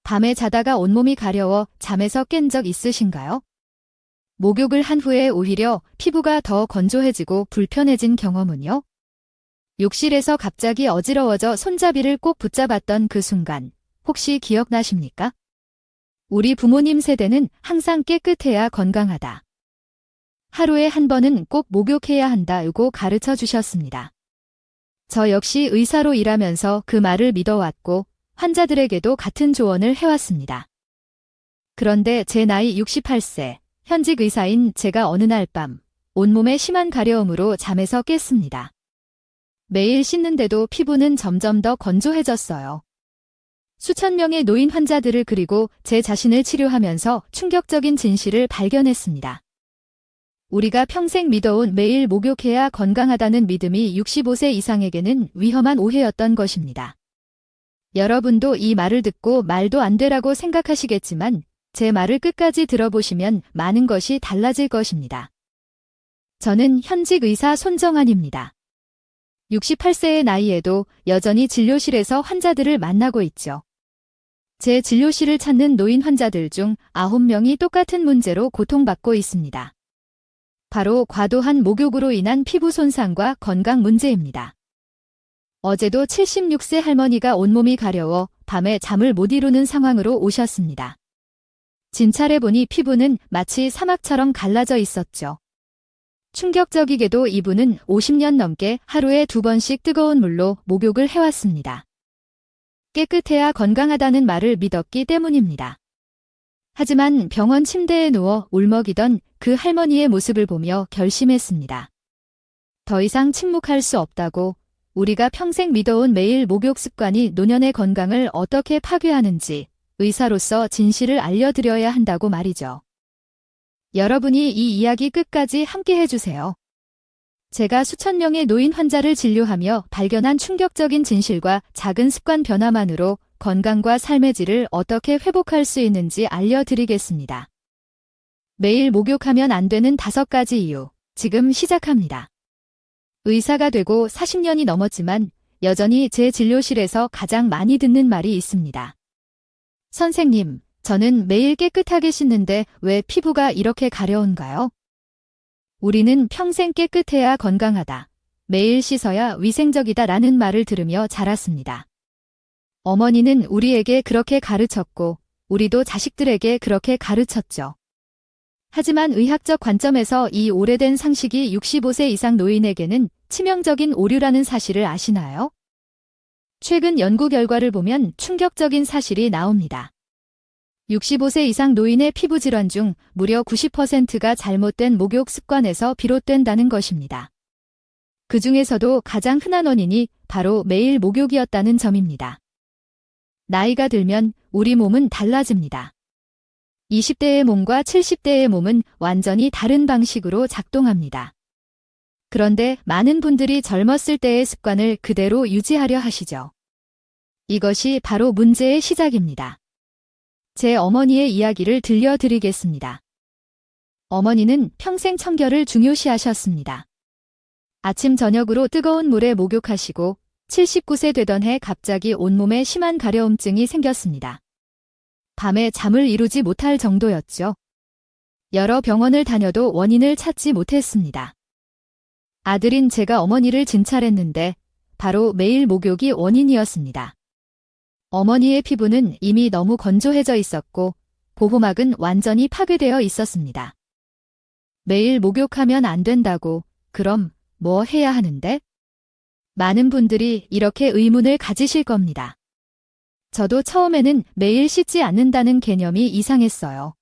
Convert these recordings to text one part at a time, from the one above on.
밤에 자다가 온몸이 가려워 잠에서 깬 적 있으신가요? 목욕을 한 후에 오히려 피부가 더 건조해지고 불편해진 경험은요? 욕실에서 갑자기 어지러워져 손잡이를 꼭 붙잡았던 그 순간, 혹시 기억나십니까? 우리 부모님 세대는 항상 깨끗해야 건강하다. 하루에 한 번은 꼭 목욕해야 한다고 가르쳐 주셨습니다. 저 역시 의사로 일하면서 그 말을 믿어왔고 환자들에게도 같은 조언을 해왔습니다. 그런데 제 나이 68세, 현직 의사인 제가 어느 날 밤 온몸에 심한 가려움으로 잠에서 깼습니다. 매일 씻는데도 피부는 점점 더 건조해졌어요. 수천 명의 노인 환자들을 그리고 제 자신을 치료하면서 충격적인 진실을 발견했습니다. 우리가 평생 믿어온 매일 목욕해야 건강하다는 믿음이 65세 이상에게는 위험한 오해였던 것입니다. 여러분도 이 말을 듣고 말도 안 되라고 생각하시겠지만 제 말을 끝까지 들어보시면 많은 것이 달라질 것입니다. 저는 현직 의사 손정환입니다. 68세의 나이에도 여전히 진료실에서 환자들을 만나고 있죠. 제 진료실을 찾는 노인 환자들 중 9명이 똑같은 문제로 고통받고 있습니다. 바로 과도한 목욕으로 인한 피부 손상과 건강 문제입니다. 어제도 76세 할머니가 온몸이 가려워 밤에 잠을 못 이루는 상황으로 오셨습니다. 진찰해보니 피부는 마치 사막처럼 갈라져 있었죠. 충격적이게도 이분은 50년 넘게 하루에 2번씩 뜨거운 물로 목욕을 해왔습니다. 깨끗해야 건강하다는 말을 믿었기 때문입니다. 하지만 병원 침대에 누워 울먹이던 그 할머니의 모습을 보며 결심했습니다. 더 이상 침묵할 수 없다고, 우리가 평생 믿어온 매일 목욕 습관이 노년의 건강을 어떻게 파괴하는지 의사로서 진실을 알려드려야 한다고 말이죠. 여러분이 이 이야기 끝까지 함께 해주세요. 제가 수천 명의 노인 환자를 진료하며 발견한 충격적인 진실과 작은 습관 변화만으로 건강과 삶의 질을 어떻게 회복할 수 있는지 알려드리겠습니다. 매일 목욕하면 안 되는 5가지 이유, 지금 시작합니다. 의사가 되고 40년이 넘었지만 여전히 제 진료실에서 가장 많이 듣는 말이 있습니다. 선생님, 저는 매일 깨끗하게 씻는데 왜 피부가 이렇게 가려운가요? 우리는 평생 깨끗해야 건강하다, 매일 씻어야 위생적이다 라는 말을 들으며 자랐습니다. 어머니는 우리에게 그렇게 가르쳤고 우리도 자식들에게 그렇게 가르쳤죠. 하지만 의학적 관점에서 이 오래된 상식이 65세 이상 노인에게는 치명적인 오류라는 사실을 아시나요? 최근 연구 결과를 보면 충격적인 사실이 나옵니다. 65세 이상 노인의 피부 질환 중 무려 90%가 잘못된 목욕 습관에서 비롯된다는 것입니다. 그 중에서도 가장 흔한 원인이 바로 매일 목욕이었다는 점입니다. 나이가 들면 우리 몸은 달라집니다. 20대의 몸과 70대의 몸은 완전히 다른 방식으로 작동합니다. 그런데 많은 분들이 젊었을 때의 습관을 그대로 유지하려 하시죠. 이것이 바로 문제의 시작입니다. 제 어머니의 이야기를 들려드리겠습니다. 어머니는 평생 청결을 중요시하셨습니다. 아침 저녁으로 뜨거운 물에 목욕하시고 79세 되던 해 갑자기 온몸에 심한 가려움증이 생겼습니다. 밤에 잠을 이루지 못할 정도였죠. 여러 병원을 다녀도 원인을 찾지 못했습니다. 아들인 제가 어머니를 진찰했는데 바로 매일 목욕이 원인이었습니다. 어머니의 피부는 이미 너무 건조해져 있었고 보호막은 완전히 파괴되어 있었습니다. 매일 목욕하면 안 된다고, 그럼 뭐 해야 하는데? 많은 분들이 이렇게 의문을 가지실 겁니다. 저도 처음에는 매일 씻지 않는다는 개념이 이상했어요.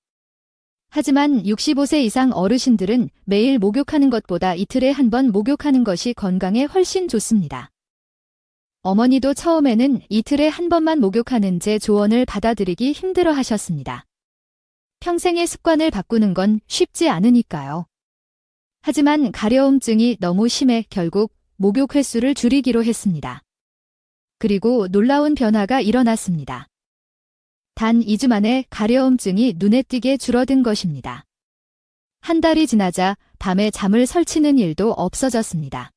하지만 65세 이상 어르신들은 매일 목욕하는 것보다 이틀에 한 번 목욕하는 것이 건강에 훨씬 좋습니다. 어머니도 처음에는 이틀에 한 번만 목욕하는 제 조언을 받아들이기 힘들어 하셨습니다. 평생의 습관을 바꾸는 건 쉽지 않으니까요. 하지만 가려움증이 너무 심해 결국 목욕 횟수를 줄이기로 했습니다. 그리고 놀라운 변화가 일어났습니다. 단 2주 만에 가려움증이 눈에 띄게 줄어든 것입니다. 한 달이 지나자 밤에 잠을 설치는 일도 없어졌습니다.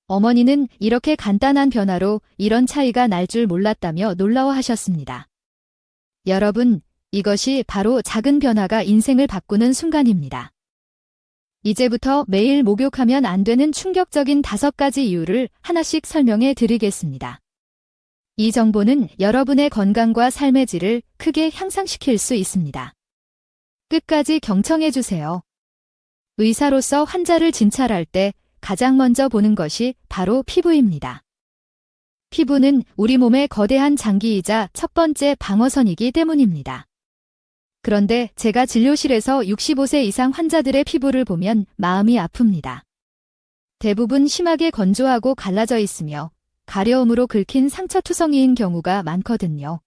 어머니는 이렇게 간단한 변화로 이런 차이가 날 줄 몰랐다며 놀라워하셨습니다. 여러분, 이것이 바로 작은 변화가 인생을 바꾸는 순간입니다. 이제부터 매일 목욕하면 안 되는 충격적인 5가지 이유를 하나씩 설명해 드리겠습니다. 이 정보는 여러분의 건강과 삶의 질을 크게 향상시킬 수 있습니다. 끝까지 경청해 주세요. 의사로서 환자를 진찰할 때 가장 먼저 보는 것이 바로 피부입니다. 피부는 우리 몸의 거대한 장기이자 첫 번째 방어선이기 때문입니다. 그런데 제가 진료실에서 65세 이상 환자들의 피부를 보면 마음이 아픕니다. 대부분 심하게 건조하고 갈라져 있으며 가려움으로 긁힌 상처투성이인 경우가 많거든요.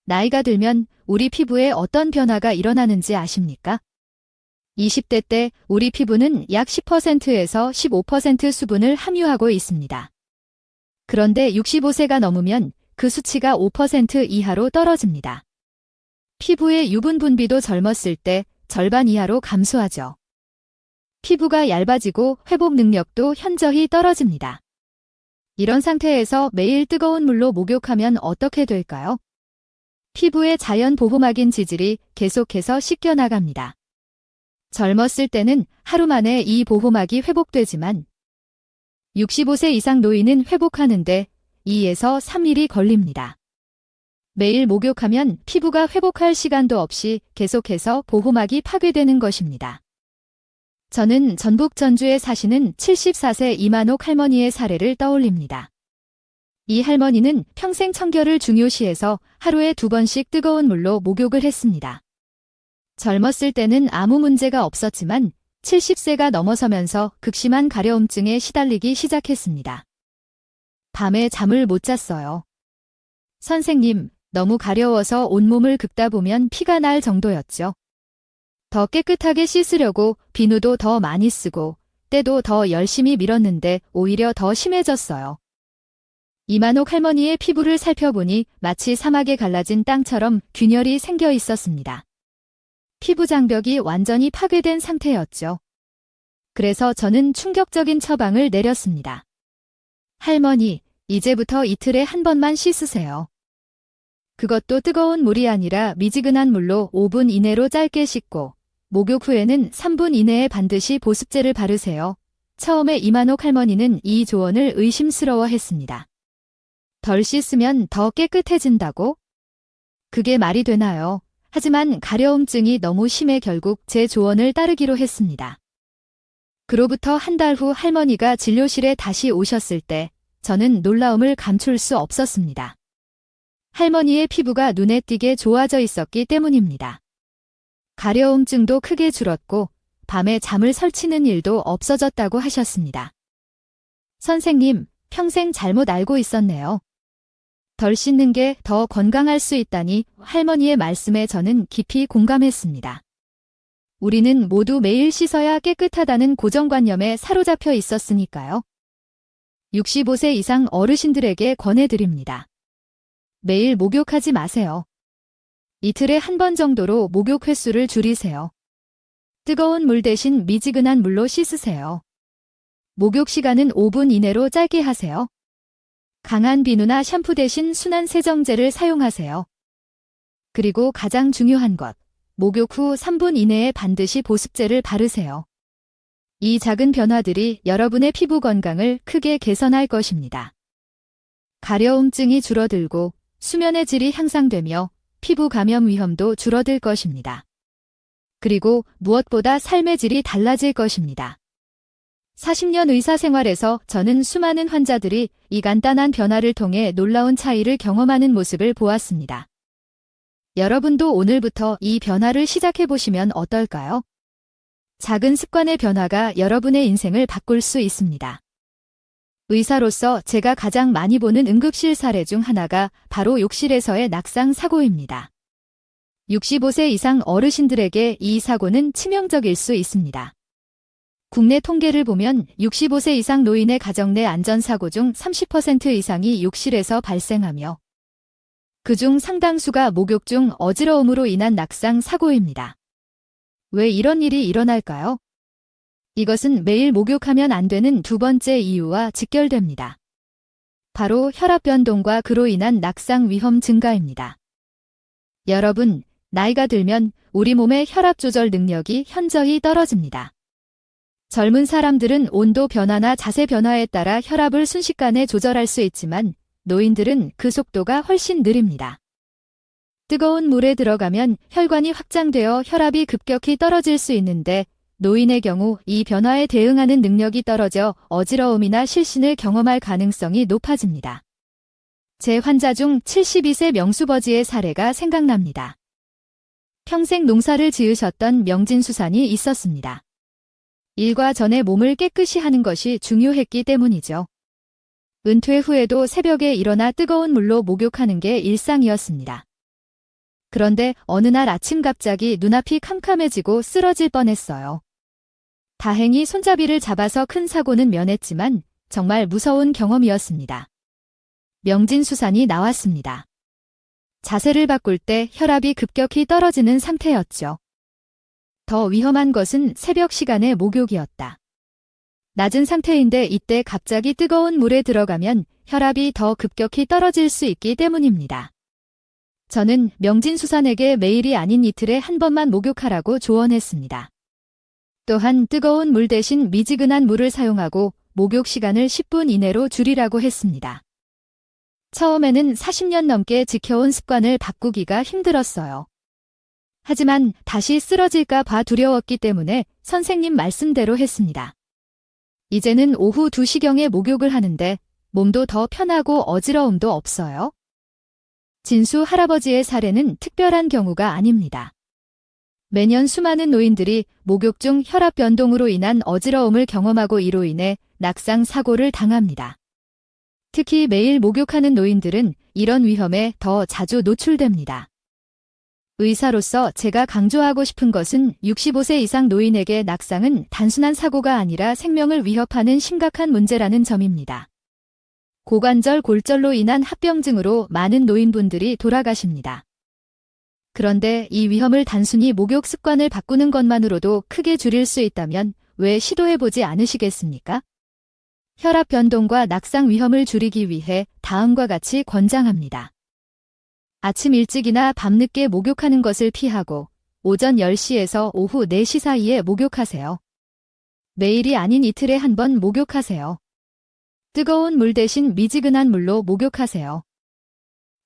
나이가 들면 우리 피부에 어떤 변화가 일어나는지 아십니까? 20대 때 우리 피부는 약 10%에서 15% 수분을 함유하고 있습니다. 그런데 65세가 넘으면 그 수치가 5% 이하로 떨어집니다. 피부의 유분 분비도 젊었을 때 절반 이하로 감소하죠. 피부가 얇아지고 회복 능력도 현저히 떨어집니다. 이런 상태에서 매일 뜨거운 물로 목욕하면 어떻게 될까요? 피부의 자연 보호막인 지질이 계속해서 씻겨나갑니다. 젊었을 때는 하루 만에 이 보호막이 회복되지만 65세 이상 노인은 회복하는데 2에서 3일이 걸립니다. 매일 목욕하면 피부가 회복할 시간도 없이 계속해서 보호막이 파괴되는 것입니다. 저는 전북 전주에 사시는 74세 이만옥 할머니의 사례를 떠올립니다. 이 할머니는 평생 청결을 중요시해서 하루에 2번씩 뜨거운 물로 목욕을 했습니다. 젊었을 때는 아무 문제가 없었지만 70세가 넘어서면서 극심한 가려움증에 시달리기 시작했습니다. 밤에 잠을 못 잤어요. 선생님, 너무 가려워서 온몸을 긁다 보면 피가 날 정도였죠. 더 깨끗하게 씻으려고 비누도 더 많이 쓰고 때도 더 열심히 밀었는데 오히려 더 심해졌어요. 이만옥 할머니의 피부를 살펴보니 마치 사막에 갈라진 땅처럼 균열이 생겨 있었습니다. 피부 장벽이 완전히 파괴된 상태였죠. 그래서 저는 충격적인 처방을 내렸습니다. 할머니, 이제부터 이틀에 한 번만 씻으세요. 그것도 뜨거운 물이 아니라 미지근한 물로 5분 이내로 짧게 씻고 목욕 후에는 3분 이내에 반드시 보습제를 바르세요. 처음에 이만옥 할머니는 이 조언을 의심스러워했습니다. 덜 씻으면 더 깨끗해진다고? 그게 말이 되나요? 하지만 가려움증이 너무 심해 결국 제 조언을 따르기로 했습니다. 그로부터 한 달 후 할머니가 진료실에 다시 오셨을 때 저는 놀라움을 감출 수 없었습니다. 할머니의 피부가 눈에 띄게 좋아져 있었기 때문입니다. 가려움증도 크게 줄었고 밤에 잠을 설치는 일도 없어졌다고 하셨습니다. 선생님, 평생 잘못 알고 있었네요. 덜 씻는 게 더 건강할 수 있다니 할머니의 말씀에 저는 깊이 공감했습니다. 우리는 모두 매일 씻어야 깨끗하다는 고정관념에 사로잡혀 있었으니까요. 65세 이상 어르신들에게 권해드립니다. 매일 목욕하지 마세요. 이틀에 한 번 정도로 목욕 횟수를 줄이세요. 뜨거운 물 대신 미지근한 물로 씻으세요. 목욕 시간은 5분 이내로 짧게 하세요. 강한 비누나 샴푸 대신 순한 세정제를 사용하세요. 그리고 가장 중요한 것, 목욕 후 3분 이내에 반드시 보습제를 바르세요. 이 작은 변화들이 여러분의 피부 건강을 크게 개선할 것입니다. 가려움증이 줄어들고 수면의 질이 향상되며 피부 감염 위험도 줄어들 것입니다. 그리고 무엇보다 삶의 질이 달라질 것입니다. 40년 의사 생활에서 저는 수많은 환자들이 이 간단한 변화를 통해 놀라운 차이를 경험하는 모습을 보았습니다. 여러분도 오늘부터 이 변화를 시작해보시면 어떨까요? 작은 습관의 변화가 여러분의 인생을 바꿀 수 있습니다. 의사로서 제가 가장 많이 보는 응급실 사례 중 하나가 바로 욕실에서의 낙상 사고입니다. 65세 이상 어르신들에게 이 사고는 치명적일 수 있습니다. 국내 통계를 보면 65세 이상 노인의 가정 내 안전사고 중 30% 이상이 욕실에서 발생하며 그중 상당수가 목욕 중 어지러움으로 인한 낙상 사고입니다. 왜 이런 일이 일어날까요? 이것은 매일 목욕하면 안 되는 두 번째 이유와 직결됩니다. 바로 혈압 변동과 그로 인한 낙상 위험 증가입니다. 여러분, 나이가 들면 우리 몸의 혈압 조절 능력이 현저히 떨어집니다. 젊은 사람들은 온도 변화나 자세 변화에 따라 혈압을 순식간에 조절할 수 있지만 노인들은 그 속도가 훨씬 느립니다. 뜨거운 물에 들어가면 혈관이 확장되어 혈압이 급격히 떨어질 수 있는데 노인의 경우 이 변화에 대응하는 능력이 떨어져 어지러움이나 실신을 경험할 가능성이 높아집니다. 제 환자 중 72세 명수버지의 사례가 생각납니다. 평생 농사를 지으셨던 명진수산이 있었습니다. 일과 전에 몸을 깨끗이 하는 것이 중요했기 때문이죠. 은퇴 후에도 새벽에 일어나 뜨거운 물로 목욕하는 게 일상이었습니다. 그런데 어느 날 아침 갑자기 눈앞이 캄캄해지고 쓰러질 뻔했어요. 다행히 손잡이를 잡아서 큰 사고는 면했지만 정말 무서운 경험이었습니다. 명진수산이 나왔습니다. 자세를 바꿀 때 혈압이 급격히 떨어지는 상태였죠. 더 위험한 것은 새벽 시간의 목욕이었다. 낮은 상태인데 이때 갑자기 뜨거운 물에 들어가면 혈압이 더 급격히 떨어질 수 있기 때문입니다. 저는 명진수산에게 매일이 아닌 이틀에 한 번만 목욕하라고 조언했습니다. 또한 뜨거운 물 대신 미지근한 물을 사용하고 목욕 시간을 10분 이내로 줄이라고 했습니다. 처음에는 40년 넘게 지켜온 습관을 바꾸기가 힘들었어요. 하지만 다시 쓰러질까 봐 두려웠기 때문에 선생님 말씀대로 했습니다. 이제는 오후 2시경에 목욕을 하는데 몸도 더 편하고 어지러움도 없어요. 진수 할아버지의 사례는 특별한 경우가 아닙니다. 매년 수많은 노인들이 목욕 중 혈압 변동으로 인한 어지러움을 경험하고 이로 인해 낙상 사고를 당합니다. 특히 매일 목욕하는 노인들은 이런 위험에 더 자주 노출됩니다. 의사로서 제가 강조하고 싶은 것은 65세 이상 노인에게 낙상은 단순한 사고가 아니라 생명을 위협하는 심각한 문제라는 점입니다. 고관절 골절로 인한 합병증으로 많은 노인분들이 돌아가십니다. 그런데 이 위험을 단순히 목욕 습관을 바꾸는 것만으로도 크게 줄일 수 있다면 왜 시도해보지 않으시겠습니까? 혈압 변동과 낙상 위험을 줄이기 위해 다음과 같이 권장합니다. 아침 일찍이나 밤늦게 목욕하는 것을 피하고 오전 10시에서 오후 4시 사이에 목욕하세요. 매일이 아닌 이틀에 한 번 목욕하세요. 뜨거운 물 대신 미지근한 물로 목욕하세요.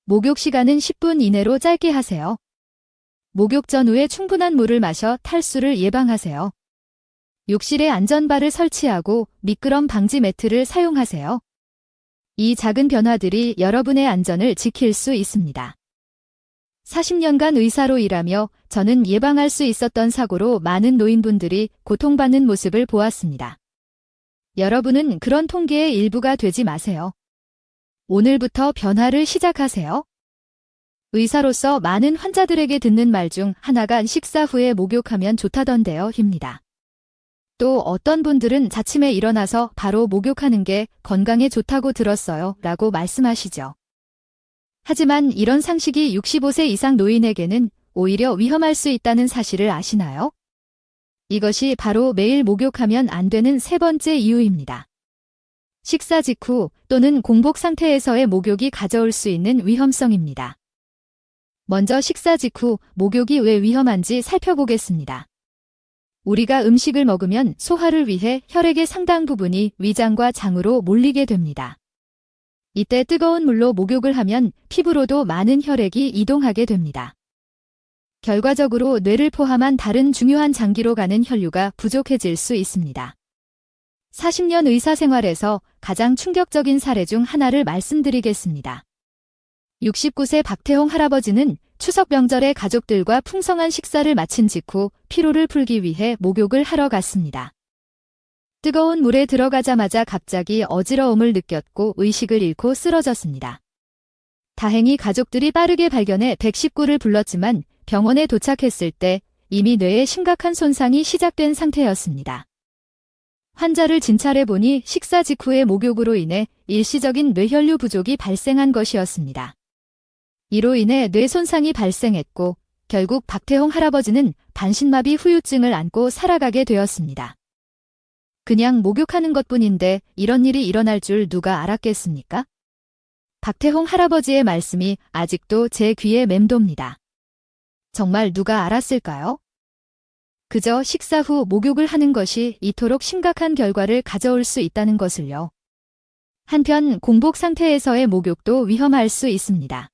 목욕 시간은 10분 이내로 짧게 하세요. 목욕 전후에 충분한 물을 마셔 탈수를 예방하세요. 욕실에 안전바를 설치하고 미끄럼 방지 매트를 사용하세요. 이 작은 변화들이 여러분의 안전을 지킬 수 있습니다. 40년간 의사로 일하며 저는 예방할 수 있었던 사고로 많은 노인분들이 고통받는 모습을 보았습니다. 여러분은 그런 통계의 일부가 되지 마세요. 오늘부터 변화를 시작하세요. 의사로서 많은 환자들에게 듣는 말 중 하나가 식사 후에 목욕하면 좋다던데요, 입니다. 또 어떤 분들은 자침에 일어나서 바로 목욕하는 게 건강에 좋다고 들었어요 라고 말씀하시죠. 하지만 이런 상식이 65세 이상 노인에게는 오히려 위험할 수 있다는 사실을 아시나요? 이것이 바로 매일 목욕하면 안 되는 세 번째 이유입니다. 식사 직후 또는 공복 상태에서의 목욕이 가져올 수 있는 위험성입니다. 먼저 식사 직후 목욕이 왜 위험한지 살펴보겠습니다. 우리가 음식을 먹으면 소화를 위해 혈액의 상당 부분이 위장과 장으로 몰리게 됩니다. 이때 뜨거운 물로 목욕을 하면 피부로도 많은 혈액이 이동하게 됩니다. 결과적으로 뇌를 포함한 다른 중요한 장기로 가는 혈류가 부족해질 수 있습니다. 40년 의사 생활에서 가장 충격적인 사례 중 하나를 말씀드리겠습니다. 69세 박태홍 할아버지는 추석 명절에 가족들과 풍성한 식사를 마친 직후 피로를 풀기 위해 목욕을 하러 갔습니다. 뜨거운 물에 들어가자마자 갑자기 어지러움을 느꼈고 의식을 잃고 쓰러졌습니다. 다행히 가족들이 빠르게 발견해 119를 불렀지만 병원에 도착했을 때 이미 뇌에 심각한 손상이 시작된 상태였습니다. 환자를 진찰해 보니 식사 직후의 목욕으로 인해 일시적인 뇌혈류 부족이 발생한 것이었습니다. 이로 인해 뇌 손상이 발생했고 결국 박태홍 할아버지는 반신마비 후유증을 안고 살아가게 되었습니다. 그냥 목욕하는 것뿐인데 이런 일이 일어날 줄 누가 알았겠습니까? 박태홍 할아버지의 말씀이 아직도 제 귀에 맴돕니다. 정말 누가 알았을까요? 그저 식사 후 목욕을 하는 것이 이토록 심각한 결과를 가져올 수 있다는 것을요. 한편 공복 상태에서의 목욕도 위험할 수 있습니다.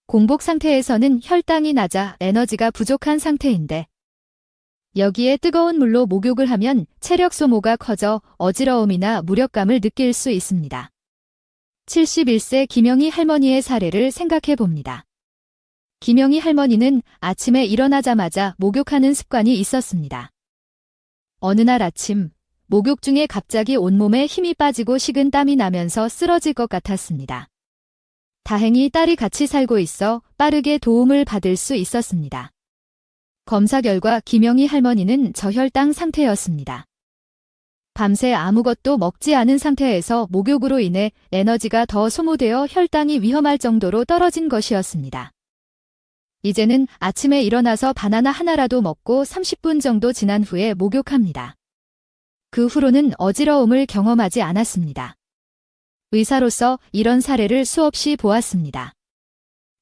공복 상태에서는 혈당이 낮아 에너지가 부족한 상태인데 여기에 뜨거운 물로 목욕을 하면 체력 소모가 커져 어지러움이나 무력감을 느낄 수 있습니다. 71세 김영희 할머니의 사례를 생각해 봅니다. 김영희 할머니는 아침에 일어나자마자 목욕하는 습관이 있었습니다. 어느 날 아침, 목욕 중에 갑자기 온몸에 힘이 빠지고 식은 땀이 나면서 쓰러질 것 같았습니다. 다행히 딸이 같이 살고 있어 빠르게 도움을 받을 수 있었습니다. 검사 결과 김영희 할머니는 저혈당 상태였습니다. 밤새 아무것도 먹지 않은 상태에서 목욕으로 인해 에너지가 더 소모되어 혈당이 위험할 정도로 떨어진 것이었습니다. 이제는 아침에 일어나서 바나나 하나라도 먹고 30분 정도 지난 후에 목욕합니다. 그 후로는 어지러움을 경험하지 않았습니다. 의사로서 이런 사례를 수없이 보았습니다.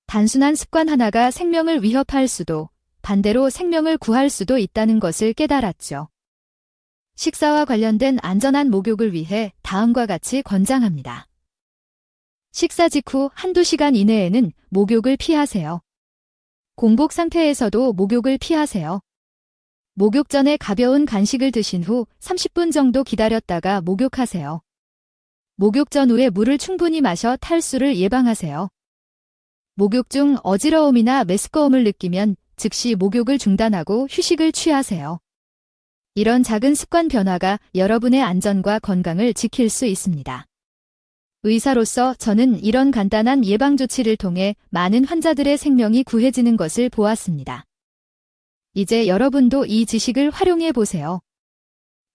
단순한 습관 하나가 생명을 위협할 수도, 반대로 생명을 구할 수도 있다는 것을 깨달았죠. 식사와 관련된 안전한 목욕을 위해 다음과 같이 권장합니다. 식사 직후 한두 시간 이내에는 목욕을 피하세요. 공복 상태에서도 목욕을 피하세요. 목욕 전에 가벼운 간식을 드신 후 30분 정도 기다렸다가 목욕하세요. 목욕 전후에 물을 충분히 마셔 탈수를 예방하세요. 목욕 중 어지러움이나 메스꺼움을 느끼면 즉시 목욕을 중단하고 휴식을 취하세요. 이런 작은 습관 변화가 여러분의 안전과 건강을 지킬 수 있습니다. 의사로서 저는 이런 간단한 예방조치를 통해 많은 환자들의 생명이 구해지는 것을 보았습니다. 이제 여러분도 이 지식을 활용해 보세요.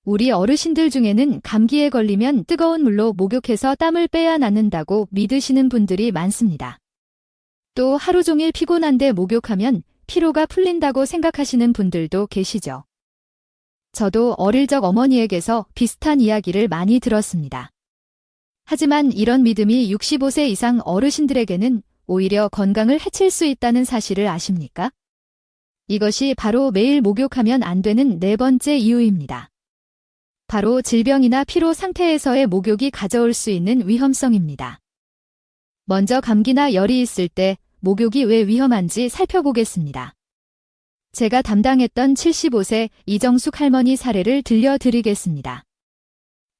우리 어르신들 중에는 감기에 걸리면 뜨거운 물로 목욕해서 땀을 빼야 낫는다고 믿으시는 분들이 많습니다. 또 하루 종일 피곤한데 목욕하면 피로가 풀린다고 생각하시는 분들도 계시죠. 저도 어릴 적 어머니에게서 비슷한 이야기를 많이 들었습니다. 하지만 이런 믿음이 65세 이상 어르신들에게는 오히려 건강을 해칠 수 있다는 사실을 아십니까? 이것이 바로 매일 목욕하면 안 되는 네 번째 이유입니다. 바로 질병이나 피로 상태에서의 목욕이 가져올 수 있는 위험성입니다. 먼저 감기나 열이 있을 때 목욕이 왜 위험한지 살펴보겠습니다. 제가 담당했던 75세 이정숙 할머니 사례를 들려드리겠습니다.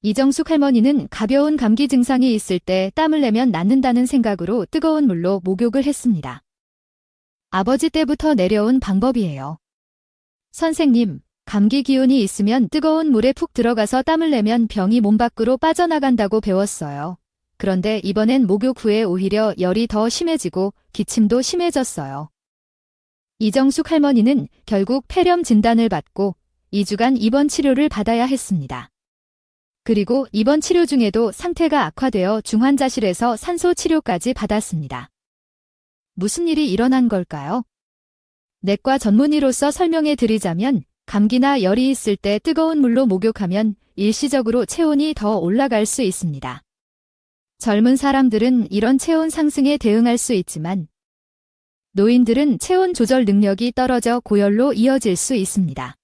이정숙 할머니는 가벼운 감기 증상이 있을 때 땀을 내면 낫는다는 생각으로 뜨거운 물로 목욕을 했습니다. 아버지 때부터 내려온 방법이에요. 선생님, 감기 기운이 있으면 뜨거운 물에 푹 들어가서 땀을 내면 병이 몸 밖으로 빠져나간다고 배웠어요. 그런데 이번엔 목욕 후에 오히려 열이 더 심해지고 기침도 심해졌어요. 이정숙 할머니는 결국 폐렴 진단을 받고 2주간 입원 치료를 받아야 했습니다. 그리고 입원 치료 중에도 상태가 악화되어 중환자실에서 산소 치료까지 받았습니다. 무슨 일이 일어난 걸까요? 내과 전문의로서 설명해 드리자면 감기나 열이 있을 때 뜨거운 물로 목욕하면 일시적으로 체온이 더 올라갈 수 있습니다. 젊은 사람들은 이런 체온 상승에 대응할 수 있지만 노인들은 체온 조절 능력이 떨어져 고열로 이어질 수 있습니다.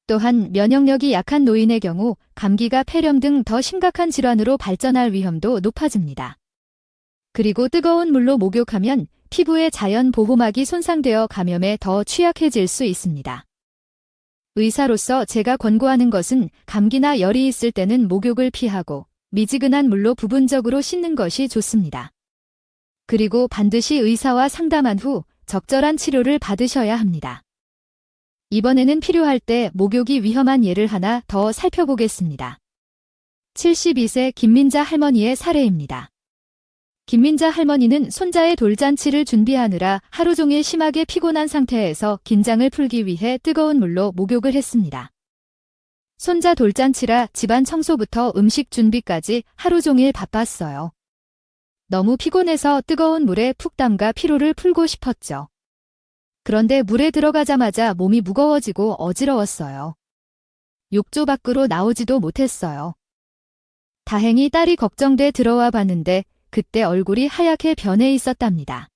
또한 면역력이 약한 노인의 경우 감기가 폐렴 등 더 심각한 질환으로 발전할 위험도 높아집니다. 그리고 뜨거운 물로 목욕하면 피부의 자연 보호막이 손상되어 감염에 더 취약해질 수 있습니다. 의사로서 제가 권고하는 것은 감기나 열이 있을 때는 목욕을 피하고 미지근한 물로 부분적으로 씻는 것이 좋습니다. 그리고 반드시 의사와 상담한 후 적절한 치료를 받으셔야 합니다. 이번에는 필요할 때 목욕이 위험한 예를 하나 더 살펴보겠습니다. 72세 김민자 할머니의 사례입니다. 김민자 할머니는 손자의 돌잔치를 준비하느라 하루 종일 심하게 피곤한 상태에서 긴장을 풀기 위해 뜨거운 물로 목욕을 했습니다. 손자 돌잔치라 집안 청소부터 음식 준비까지 하루 종일 바빴어요. 너무 피곤해서 뜨거운 물에 푹 담가 피로를 풀고 싶었죠. 그런데 물에 들어가자마자 몸이 무거워지고 어지러웠어요. 욕조 밖으로 나오지도 못했어요. 다행히 딸이 걱정돼 들어와 봤는데 그때 얼굴이 하얗게 변해 있었답니다.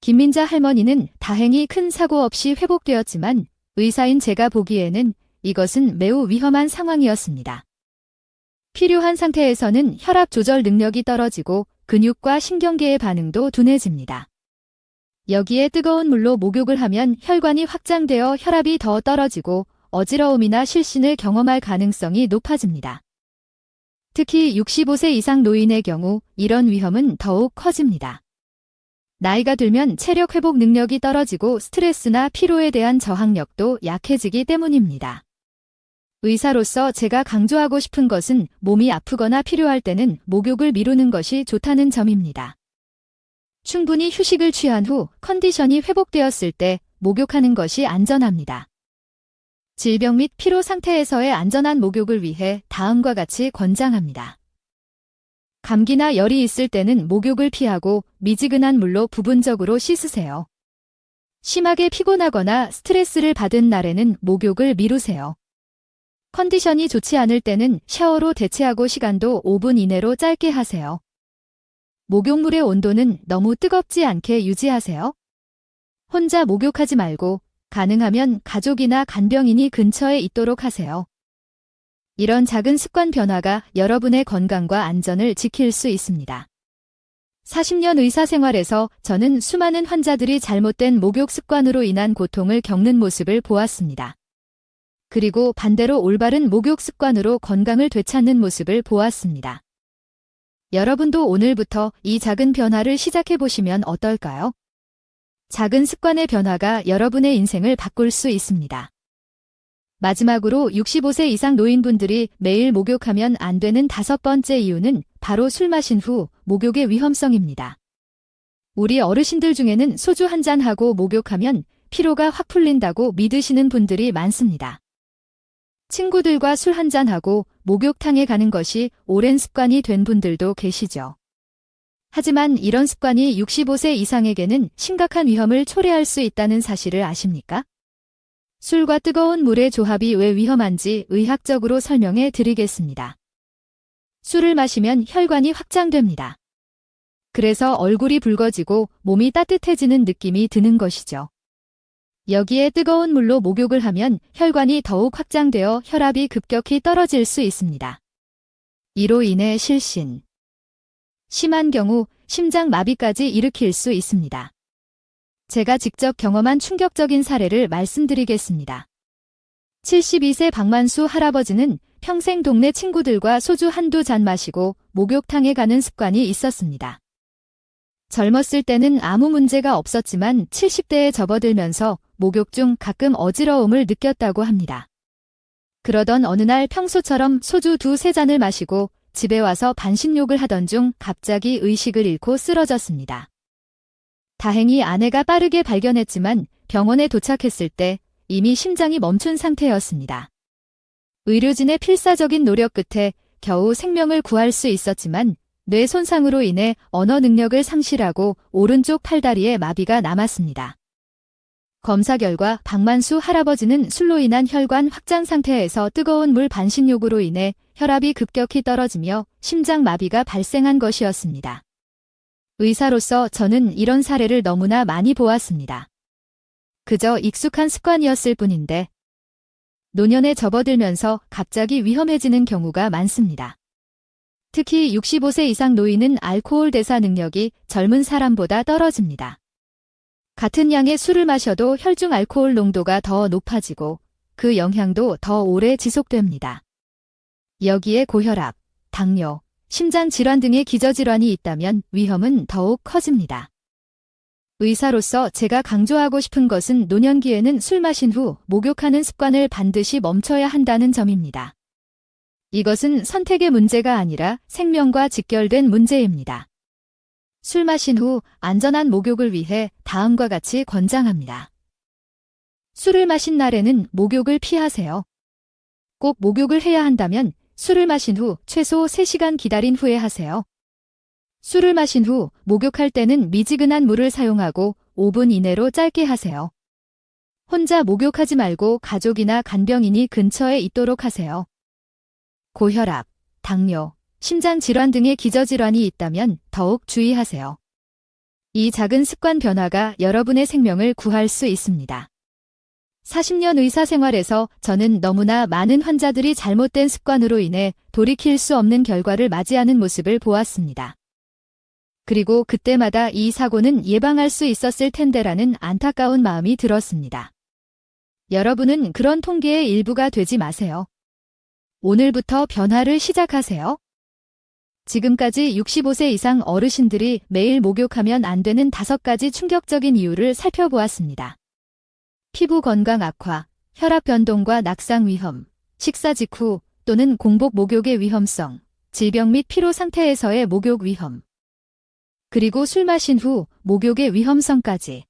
김민자 할머니는 다행히 큰 사고 없이 회복되었지만 의사인 제가 보기에는 이것은 매우 위험한 상황이었습니다. 필요한 상태에서는 혈압 조절 능력이 떨어지고 근육과 신경계의 반응도 둔해집니다. 여기에 뜨거운 물로 목욕을 하면 혈관이 확장되어 혈압이 더 떨어지고 어지러움이나 실신을 경험할 가능성이 높아집니다. 특히 65세 이상 노인의 경우 이런 위험은 더욱 커집니다. 나이가 들면 체력 회복 능력이 떨어지고 스트레스나 피로에 대한 저항력도 약해지기 때문입니다. 의사로서 제가 강조하고 싶은 것은 몸이 아프거나 필요할 때는 목욕을 미루는 것이 좋다는 점입니다. 충분히 휴식을 취한 후 컨디션이 회복되었을 때 목욕하는 것이 안전합니다. 질병 및 피로 상태에서의 안전한 목욕을 위해 다음과 같이 권장합니다. 감기나 열이 있을 때는 목욕을 피하고 미지근한 물로 부분적으로 씻으세요. 심하게 피곤하거나 스트레스를 받은 날에는 목욕을 미루세요. 컨디션이 좋지 않을 때는 샤워로 대체하고 시간도 5분 이내로 짧게 하세요. 목욕물의 온도는 너무 뜨겁지 않게 유지하세요. 혼자 목욕하지 말고 가능하면 가족이나 간병인이 근처에 있도록 하세요. 이런 작은 습관 변화가 여러분의 건강과 안전을 지킬 수 있습니다. 40년 의사 생활에서 저는 수많은 환자들이 잘못된 목욕 습관으로 인한 고통을 겪는 모습을 보았습니다. 그리고 반대로 올바른 목욕 습관으로 건강을 되찾는 모습을 보았습니다. 여러분도 오늘부터 이 작은 변화를 시작해 보시면 어떨까요? 작은 습관의 변화가 여러분의 인생을 바꿀 수 있습니다. 마지막으로 65세 이상 노인분들이 매일 목욕하면 안 되는 5번째 이유는 바로 술 마신 후 목욕의 위험성입니다. 우리 어르신들 중에는 소주 한 잔하고 목욕하면 피로가 확 풀린다고 믿으시는 분들이 많습니다. 친구들과 술 한 잔하고 목욕탕에 가는 것이 오랜 습관이 된 분들도 계시죠. 하지만 이런 습관이 65세 이상에게는 심각한 위험을 초래할 수 있다는 사실을 아십니까? 술과 뜨거운 물의 조합이 왜 위험한지 의학적으로 설명해 드리겠습니다. 술을 마시면 혈관이 확장됩니다. 그래서 얼굴이 붉어지고 몸이 따뜻해지는 느낌이 드는 것이죠. 여기에 뜨거운 물로 목욕을 하면 혈관이 더욱 확장되어 혈압이 급격히 떨어질 수 있습니다. 이로 인해 실신, 심한 경우 심장 마비까지 일으킬 수 있습니다. 제가 직접 경험한 충격적인 사례를 말씀드리겠습니다. 72세 박만수 할아버지는 평생 동네 친구들과 소주 한두 잔 마시고 목욕탕에 가는 습관이 있었습니다. 젊었을 때는 아무 문제가 없었지만 70대에 접어들면서 목욕 중 가끔 어지러움을 느꼈다고 합니다. 그러던 어느 날 평소처럼 소주 2-3잔을 마시고 집에 와서 반신욕을 하던 중 갑자기 의식을 잃고 쓰러졌습니다. 다행히 아내가 빠르게 발견했지만 병원에 도착했을 때 이미 심장이 멈춘 상태였습니다. 의료진의 필사적인 노력 끝에 겨우 생명을 구할 수 있었지만 뇌 손상으로 인해 언어 능력을 상실하고 오른쪽 팔다리에 마비가 남았습니다. 검사 결과 박만수 할아버지는 술로 인한 혈관 확장 상태에서 뜨거운 물 반신욕으로 인해 혈압이 급격히 떨어지며 심장 마비가 발생한 것이었습니다. 의사로서 저는 이런 사례를 너무나 많이 보았습니다. 그저 익숙한 습관이었을 뿐인데 노년에 접어들면서 갑자기 위험해지는 경우가 많습니다. 특히 65세 이상 노인은 알코올 대사 능력이 젊은 사람보다 떨어집니다. 같은 양의 술을 마셔도 혈중 알코올 농도가 더 높아지고 그 영향도 더 오래 지속됩니다. 여기에 고혈압, 당뇨, 심장 질환 등의 기저질환이 있다면 위험은 더욱 커집니다. 의사로서 제가 강조하고 싶은 것은 노년기에는 술 마신 후 목욕하는 습관을 반드시 멈춰야 한다는 점입니다. 이것은 선택의 문제가 아니라 생명과 직결된 문제입니다. 술 마신 후 안전한 목욕을 위해 다음과 같이 권장합니다. 술을 마신 날에는 목욕을 피하세요. 꼭 목욕을 해야 한다면 술을 마신 후 최소 3시간 기다린 후에 하세요. 술을 마신 후 목욕할 때는 미지근한 물을 사용하고 5분 이내로 짧게 하세요. 혼자 목욕하지 말고 가족이나 간병인이 근처에 있도록 하세요. 고혈압, 당뇨, 심장 질환 등의 기저질환이 있다면 더욱 주의하세요. 이 작은 습관 변화가 여러분의 생명을 구할 수 있습니다. 40년 의사 생활에서 저는 너무나 많은 환자들이 잘못된 습관으로 인해 돌이킬 수 없는 결과를 맞이하는 모습을 보았습니다. 그리고 그때마다 이 사고는 예방할 수 있었을 텐데라는 안타까운 마음이 들었습니다. 여러분은 그런 통계의 일부가 되지 마세요. 오늘부터 변화를 시작하세요. 지금까지 65세 이상 어르신들이 매일 목욕하면 안 되는 5가지 충격적인 이유를 살펴보았습니다. 피부 건강 악화, 혈압 변동과 낙상 위험, 식사 직후 또는 공복 목욕의 위험성, 질병 및 피로 상태에서의 목욕 위험, 그리고 술 마신 후 목욕의 위험성까지.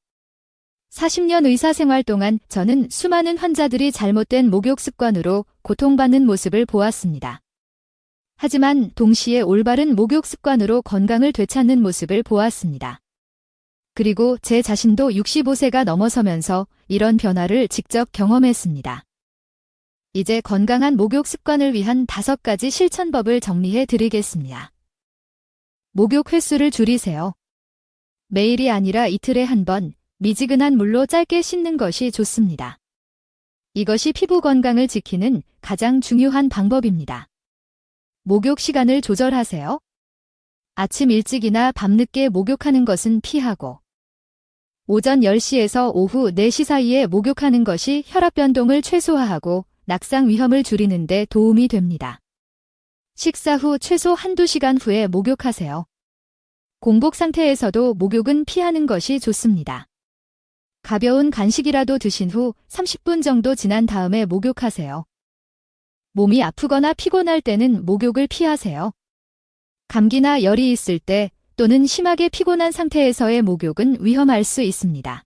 40년 의사 생활 동안 저는 수많은 환자들이 잘못된 목욕 습관으로 고통받는 모습을 보았습니다. 하지만 동시에 올바른 목욕 습관으로 건강을 되찾는 모습을 보았습니다. 그리고 제 자신도 65세가 넘어서면서 이런 변화를 직접 경험했습니다. 이제 건강한 목욕 습관을 위한 5가지 실천법을 정리해 드리겠습니다. 목욕 횟수를 줄이세요. 매일이 아니라 이틀에 한 번 미지근한 물로 짧게 씻는 것이 좋습니다. 이것이 피부 건강을 지키는 가장 중요한 방법입니다. 목욕 시간을 조절하세요. 아침 일찍이나 밤늦게 목욕하는 것은 피하고, 오전 10시에서 오후 4시 사이에 목욕하는 것이 혈압 변동을 최소화하고 낙상 위험을 줄이는 데 도움이 됩니다. 식사 후 최소 1~2시간 후에 목욕하세요. 공복 상태에서도 목욕은 피하는 것이 좋습니다. 가벼운 간식이라도 드신 후 30분 정도 지난 다음에 목욕하세요. 몸이 아프거나 피곤할 때는 목욕을 피하세요. 감기나 열이 있을 때 또는 심하게 피곤한 상태에서의 목욕은 위험할 수 있습니다.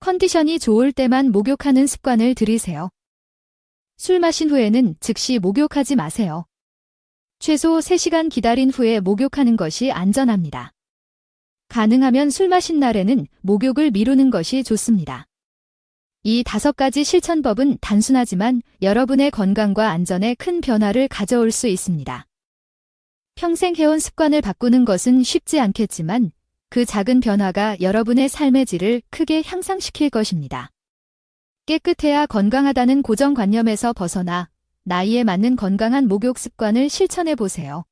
컨디션이 좋을 때만 목욕하는 습관을 들이세요. 술 마신 후에는 즉시 목욕하지 마세요. 최소 3시간 기다린 후에 목욕하는 것이 안전합니다. 가능하면 술 마신 날에는 목욕을 미루는 것이 좋습니다. 이 5가지 실천법은 단순하지만 여러분의 건강과 안전에 큰 변화를 가져올 수 있습니다. 평생 해온 습관을 바꾸는 것은 쉽지 않겠지만 그 작은 변화가 여러분의 삶의 질을 크게 향상시킬 것입니다. 깨끗해야 건강하다는 고정관념에서 벗어나 나이에 맞는 건강한 목욕 습관을 실천해 보세요.